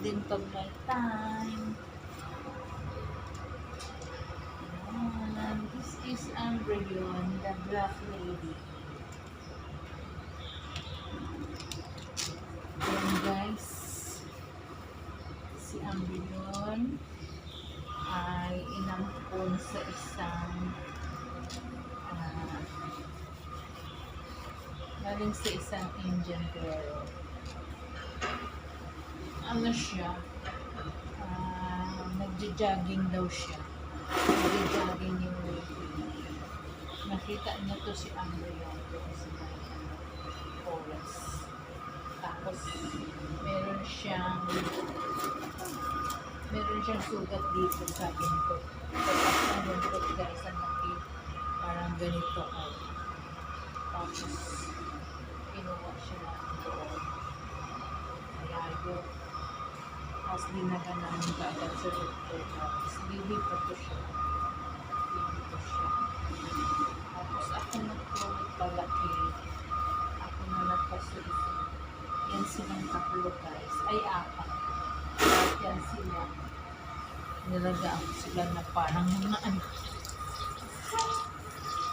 din pag may time. This is Ambryon, the black lady. Ayan guys, si Ambryon ay inampon sa isang galing sa isang Indian girl. Ano siya? Nagja-jogging daw siya. Nagja-jogging yung lady. Nakita niya to si Ambryon doon sa forest. Tapos meron siyang sugat dito, sabi nito. Tapos ang lungkot guys, ang laki. Parang ganito ay. Tapos kinuha siya lang doon. Malayo. Tapos dinaganan niya agad sa doktor. Tapos bibi pa to siya. Tapos ako nagpulot palaki. Ako na nagpasulit. Yan silang tatlo guys. Ay, apat. Yan sila. Nilagaan ko sila na parang mga anak.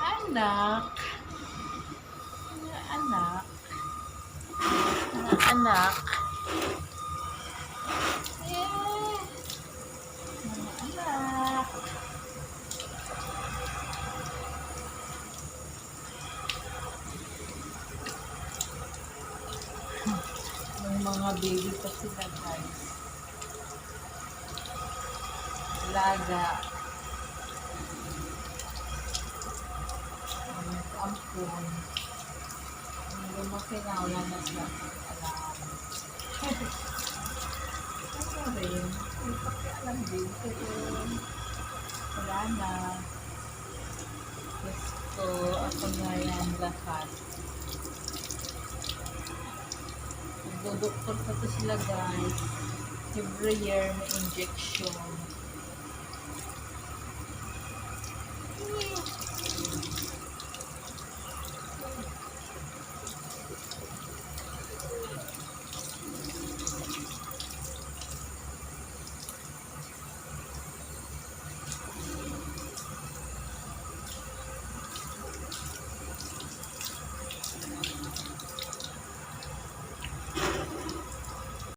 Anak. Mga anak. Mga anak. Mga anak. Yung mga baby pa sila guys. Laga. Ampun. Ang lumaki na wala na sila alam. Ano rin? May pakialam din ko yun. Wala na. Gusto ako na yan lahat. Nagdodoktor pa to sila guys. Every year may injection.